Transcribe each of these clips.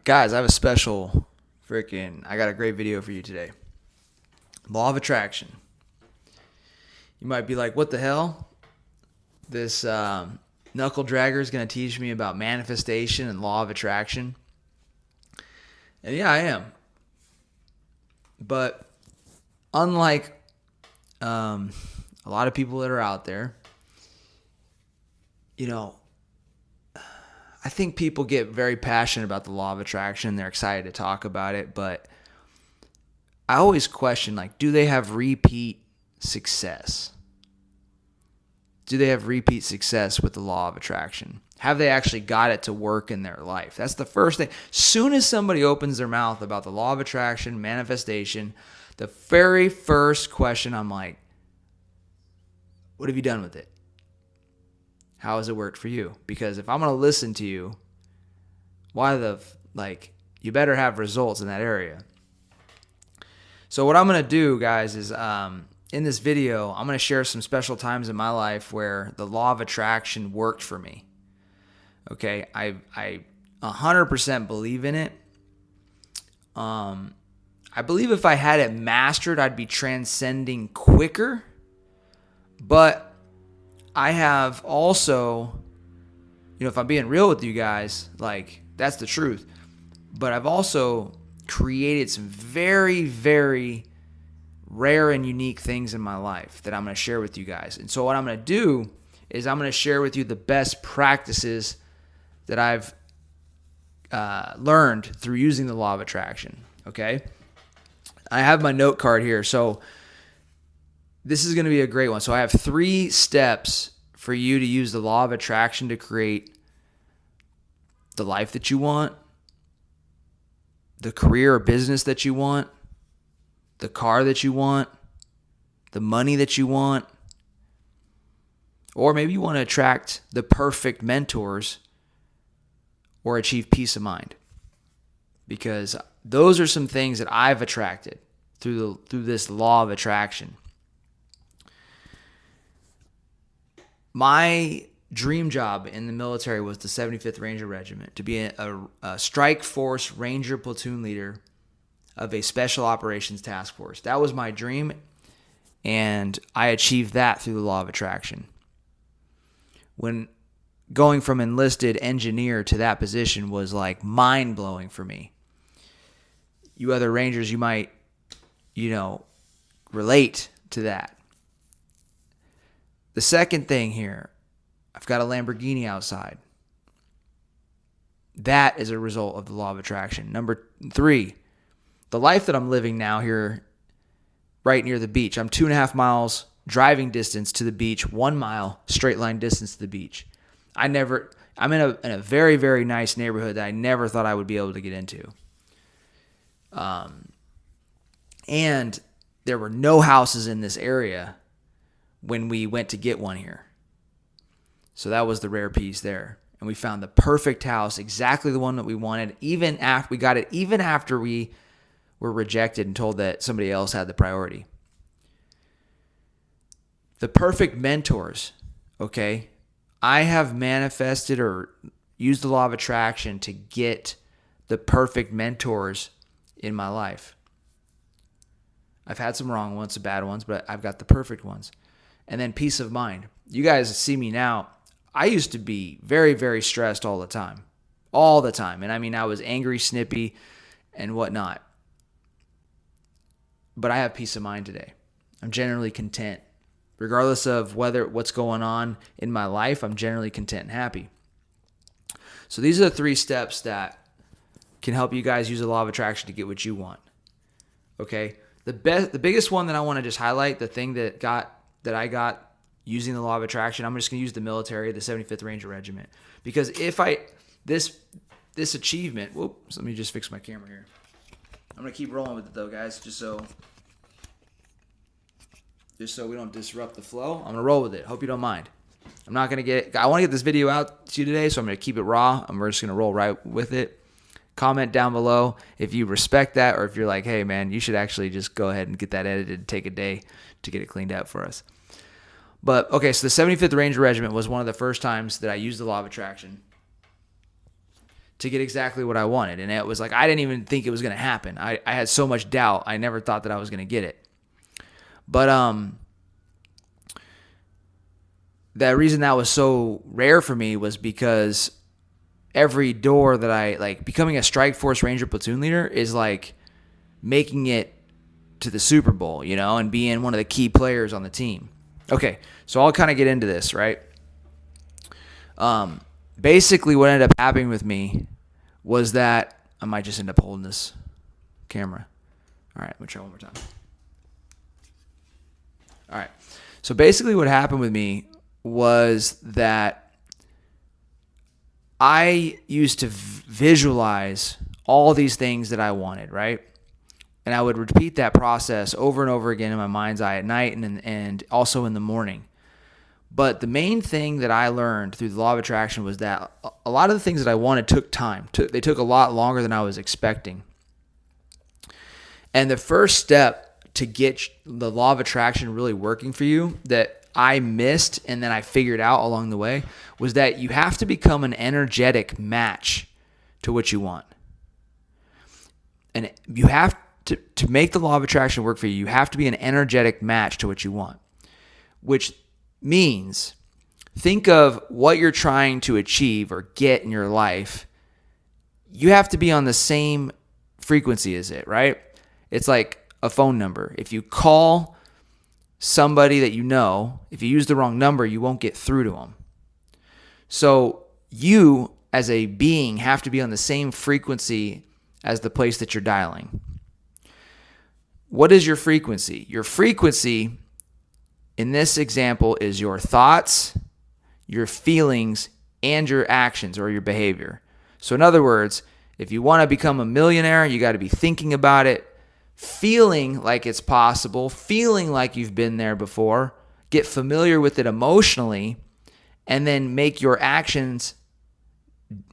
Guys, I have a special I got a great video for you today. Law of attraction. You might be like, what the hell? This knuckle dragger is going to teach me about manifestation and law of attraction. And yeah, I am. But unlike a lot of people that are out there, you know, I think people get very passionate about the law of attraction. They're excited to talk about it, but I always question, like, do they have repeat success? Do they have repeat success with the law of attraction? Have they actually got it to work in their life? That's the first thing. Soon as somebody opens their mouth about the law of attraction, manifestation, the very first question, I'm like, what have you done with it? How has it worked for you? Because if I'm going to listen to you, you better have results in that area. So what I'm going to do, guys, is in this video, I'm going to share some special times in my life where the law of attraction worked for me. Okay, I 100% believe in it. I believe if I had it mastered, I'd be transcending quicker. But I have also, if I'm being real with you guys, like, that's the truth. But I've also created some very, very rare and unique things in my life that I'm going to share with you guys. And so what I'm going to do is I'm going to share with you the best practices that I've learned through using the law of attraction. Okay? I have my note card here. So this is going to be a great one. So I have 3 steps for you to use the law of attraction to create the life that you want, the career or business that you want, the car that you want, the money that you want, or maybe you want to attract the perfect mentors or achieve peace of mind. Because those are some things that I've attracted through this law of attraction. My dream job in the military was the 75th Ranger Regiment, to be a strike force ranger platoon leader of a special operations task force. That was my dream, and I achieved that through the law of attraction. When going from enlisted engineer to that position was like mind-blowing for me. You other Rangers, you might, relate to that. The second thing here, I've got a Lamborghini outside. That is a result of the law of attraction. Number 3, the life that I'm living now here right near the beach. I'm 2.5 miles driving distance to the beach, 1 mile straight line distance to the beach. I'm in a very, very nice neighborhood that I never thought I would be able to get into. And there were no houses in this area when we went to get one here. So that was the rare piece there. And we found the perfect house, exactly the one that we wanted, even after we were rejected and told that somebody else had the priority. The perfect mentors, okay? I have manifested or used the law of attraction to get the perfect mentors in my life. I've had some wrong ones, some bad ones, but I've got the perfect ones. And then peace of mind. You guys see me now. I used to be very, very stressed all the time. All the time. And I mean, I was angry, snippy, and whatnot. But I have peace of mind today. I'm generally content. Regardless of what's going on in my life, I'm generally content and happy. So these are the 3 steps that can help you guys use the law of attraction to get what you want. Okay? The biggest one that I want to just highlight, the thing that I got using the law of attraction, I'm just going to use the military, the 75th Ranger Regiment. Because this achievement, let me just fix my camera here. I'm going to keep rolling with it though, guys, just so we don't disrupt the flow. I'm going to roll with it. Hope you don't mind. I want to get this video out to you today, so I'm going to keep it raw. We're just going to roll right with it. Comment down below if you respect that, or if you're like, hey man, you should actually just go ahead and get that edited and take a day to get it cleaned up for us. But okay, so the 75th Ranger Regiment was one of the first times that I used the law of attraction to get exactly what I wanted. And it was like, I didn't even think it was going to happen. I had so much doubt. I never thought that I was going to get it. But the reason that was so rare for me was because every door that I, like, becoming a Strike Force Ranger platoon leader is like making it to the Super Bowl, you know, and being one of the key players on the team. Okay, so I'll kind of get into this, right? Basically what ended up happening with me was that I might just end up holding this camera. All right, let me try one more time. All right, so basically what happened with me was that I used to visualize all these things that I wanted, right? And I would repeat that process over and over again in my mind's eye at night and also in the morning. But the main thing that I learned through the law of attraction was that a lot of the things that I wanted took time. They took a lot longer than I was expecting. And the first step to get the law of attraction really working for you that I missed and then I figured out along the way was that you have to become an energetic match to what you want. And you have to make the law of attraction work for you, you have to be an energetic match to what you want, which means think of what you're trying to achieve or get in your life. You have to be on the same frequency as it, right? It's like a phone number. If you call somebody that you know, if you use the wrong number, you won't get through to them. So you as a being have to be on the same frequency as the place that you're dialing. What is your frequency? Your frequency in this example is your thoughts, your feelings, and your actions or your behavior. So in other words, if you want to become a millionaire, you got to be thinking about it, feeling like it's possible, feeling like you've been there before, get familiar with it emotionally, and then make your actions,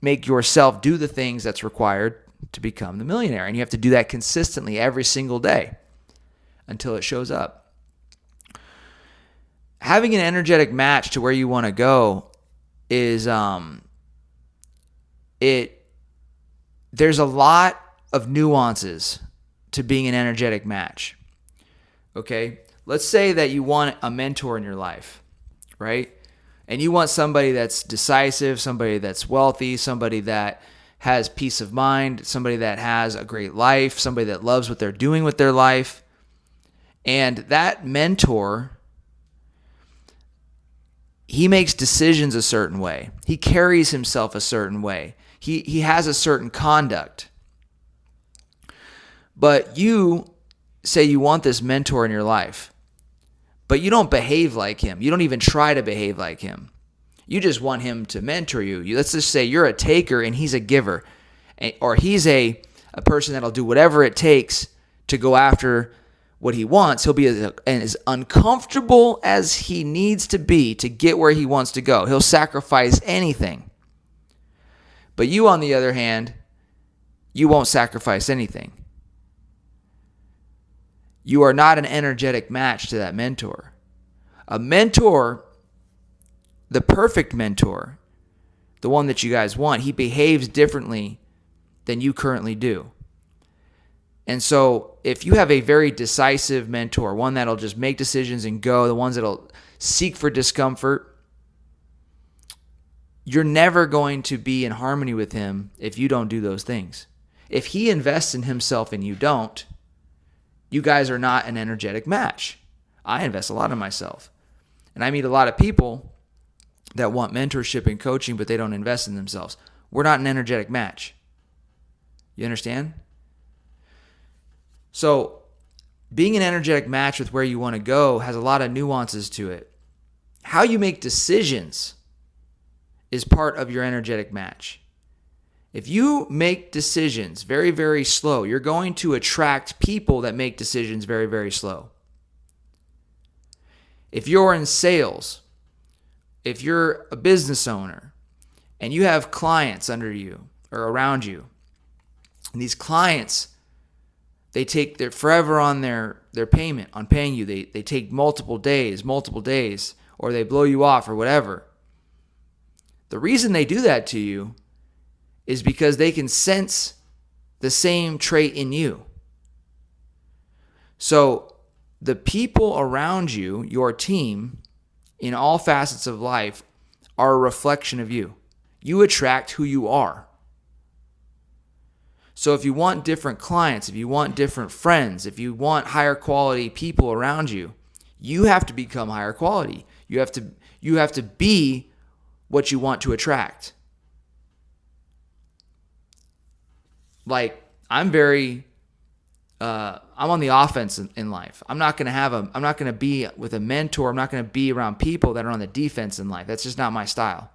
make yourself do the things that's required to become the millionaire. And you have to do that consistently every single day until it shows up. Having an energetic match to where you want to go is there's a lot of nuances to being an energetic match. Okay? Let's say that you want a mentor in your life, right? And you want somebody that's decisive, somebody that's wealthy, somebody that has peace of mind, somebody that has a great life, somebody that loves what they're doing with their life. And that mentor, he makes decisions a certain way. He carries himself a certain way. He has a certain conduct. But you say you want this mentor in your life, but you don't behave like him. You don't even try to behave like him. You just want him to mentor you. Let's just say you're a taker and he's a giver. Or he's a person that'll do whatever it takes to go after what he wants. He'll be as uncomfortable as he needs to be to get where he wants to go. He'll sacrifice anything. But you, on the other hand, you won't sacrifice anything. You are not an energetic match to that mentor. A mentor, the perfect mentor, the one that you guys want, he behaves differently than you currently do. And so if you have a very decisive mentor, one that'll just make decisions and go, the ones that'll seek for discomfort, you're never going to be in harmony with him if you don't do those things. If he invests in himself and you don't, you guys are not an energetic match. I invest a lot in myself. And I meet a lot of people that want mentorship and coaching, but they don't invest in themselves. We're not an energetic match. You understand? So being an energetic match with where you want to go has a lot of nuances to it. How you make decisions is part of your energetic match. If you make decisions very, very slow, you're going to attract people that make decisions very, very slow. If you're in sales, if you're a business owner, and you have clients under you or around you, and these clients, they're forever on their payment, on paying you. They take multiple days, or they blow you off or whatever. The reason they do that to you is because they can sense the same trait in you. So the people around you, your team, in all facets of life, are a reflection of you. You attract who you are. So if you want different clients, if you want different friends, if you want higher quality people around you, you have to become higher quality. You have to be what you want to attract. Like, I'm on the offense in life. I'm not going to be with a mentor. I'm not going to be around people that are on the defense in life. That's just not my style.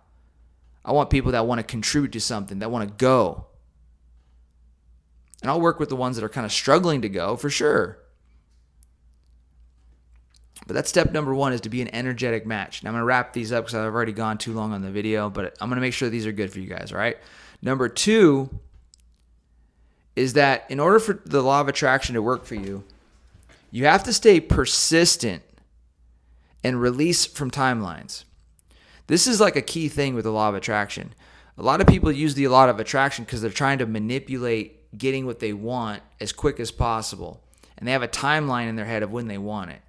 I want people that want to contribute to something, that want to go. And I'll work with the ones that are kind of struggling to go, for sure. But that's step number one, is to be an energetic match. Now I'm going to wrap these up because I've already gone too long on the video, but I'm going to make sure these are good for you guys, all right? Number two is that in order for the law of attraction to work for you, you have to stay persistent and release from timelines. This is like a key thing with the law of attraction. A lot of people use the law of attraction because they're trying to manipulate getting what they want as quick as possible. And they have a timeline in their head of when they want it.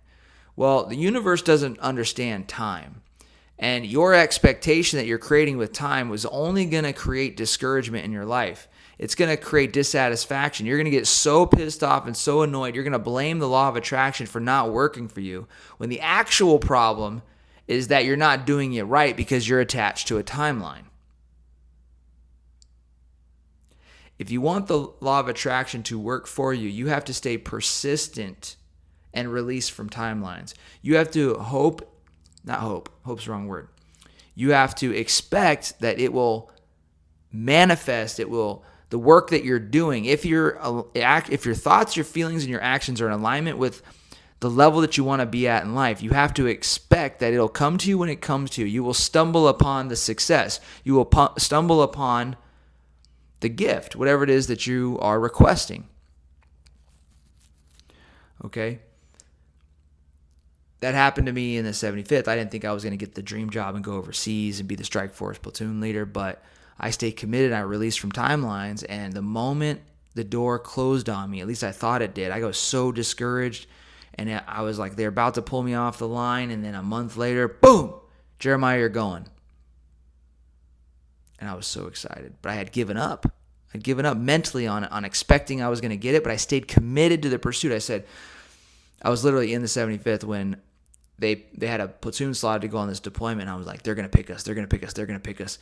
Well, the universe doesn't understand time. And your expectation that you're creating with time was only going to create discouragement in your life. It's going to create dissatisfaction. You're going to get so pissed off and so annoyed. You're going to blame the law of attraction for not working for you, when the actual problem is that you're not doing it right because you're attached to a timeline. If you want the law of attraction to work for you, you have to stay persistent and release from timelines. You have to hope's the wrong word. You have to expect that it will manifest, the work that you're doing, if your thoughts, your feelings, and your actions are in alignment with the level that you want to be at in life, you have to expect that it'll come to you when it comes to you. You will stumble upon the success. You will stumble upon the gift, whatever it is that you are requesting. Okay? That happened to me in the 75th. I didn't think I was going to get the dream job and go overseas and be the Strike Force platoon leader, but I stayed committed. I released from timelines, and the moment the door closed on me, at least I thought it did, I got so discouraged, and I was like, they're about to pull me off the line, and then a month later, boom, Jeremiah, you're going. And I was so excited, but I had given up. I'd given up mentally on expecting I was going to get it, but I stayed committed to the pursuit. I said, I was literally in the 75th when they had a platoon slot to go on this deployment, and I was like, they're going to pick us, they're going to pick us, they're going to pick us.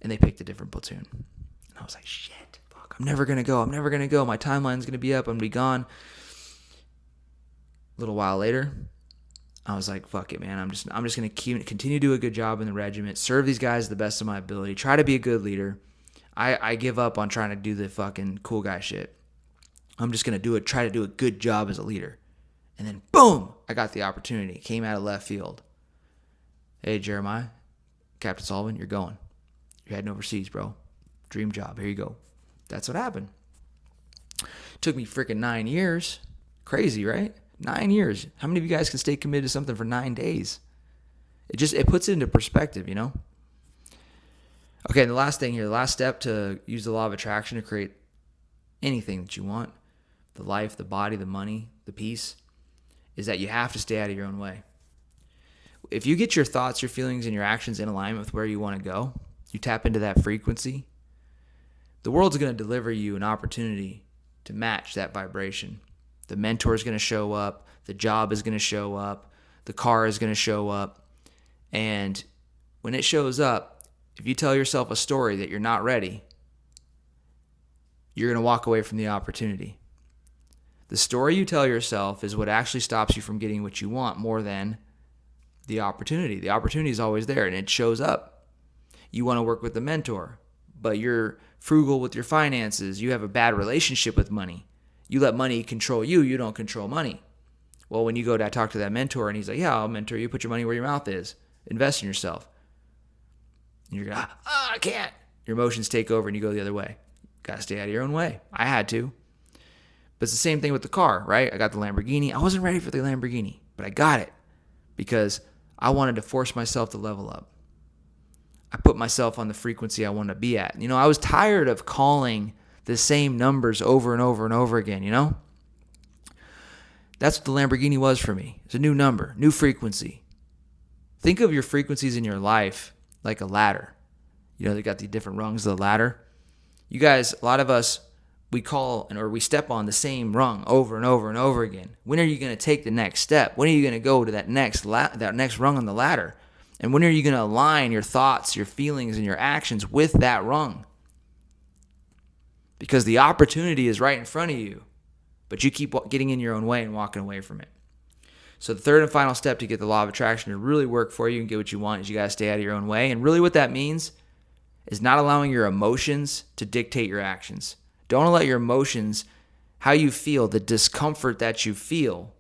And they picked a different platoon. And I was like, shit, fuck, I'm never going to go. My timeline's going to be up. I'm going to be gone. A little while later, I was like, fuck it, man. I'm just going to continue to do a good job in the regiment, serve these guys to the best of my ability, try to be a good leader. I give up on trying to do the fucking cool guy shit. I'm just going to try to do a good job as a leader. And then, boom, I got the opportunity. It came out of left field. Hey, Jeremiah, Captain Sullivan, you're going. You're heading overseas, bro. Dream job. Here you go. That's what happened. Took me freaking 9 years. Crazy, right? 9 years. How many of you guys can stay committed to something for 9 days? It puts it into perspective, you know? Okay, and the last thing here, the last step to use the law of attraction to create anything that you want, the life, the body, the money, the peace, is that you have to stay out of your own way. If you get your thoughts, your feelings, and your actions in alignment with where you want to go, you tap into that frequency, the world's going to deliver you an opportunity to match that vibration. The mentor is going to show up. The job is going to show up. The car is going to show up. And when it shows up, if you tell yourself a story that you're not ready, you're going to walk away from the opportunity. The story you tell yourself is what actually stops you from getting what you want more than the opportunity. The opportunity is always there, and it shows up. You want to work with a mentor, but you're frugal with your finances. You have a bad relationship with money. You let money control you. You don't control money. Well, when you go to talk to that mentor, and he's like, yeah, I'll mentor you. Put your money where your mouth is. Invest in yourself. And you're going, I can't. Your emotions take over, and you go the other way. Got to stay out of your own way. I had to. But it's the same thing with the car, right? I got the Lamborghini. I wasn't ready for the Lamborghini, but I got it because I wanted to force myself to level up. I put myself on the frequency I want to be at. I was tired of calling the same numbers over and over and over again, That's what the Lamborghini was for me. It's a new number, new frequency. Think of your frequencies in your life like a ladder. They got the different rungs of the ladder. You guys, a lot of us, we step on the same rung over and over and over again. When are you going to take the next step? When are you going to go to that next rung on the ladder? And when are you going to align your thoughts, your feelings, and your actions with that rung? Because the opportunity is right in front of you, but you keep getting in your own way and walking away from it. So the third and final step to get the law of attraction to really work for you and get what you want is you got to stay out of your own way. And really what that means is not allowing your emotions to dictate your actions. Don't let your emotions, how you feel, the discomfort that you feel,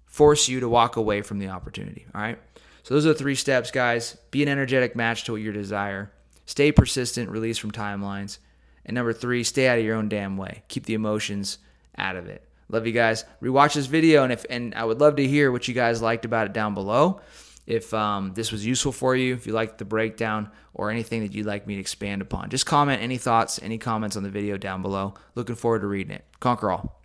force you to walk away from the opportunity. All right? So those are the 3 steps, guys. Be an energetic match to what you desire. Stay persistent, release from timelines. And number 3, stay out of your own damn way. Keep the emotions out of it. Love you guys. Rewatch this video, and I would love to hear what you guys liked about it down below. If this was useful for you, if you liked the breakdown or anything that you'd like me to expand upon, just comment any thoughts, any comments on the video down below. Looking forward to reading it. Conquer all.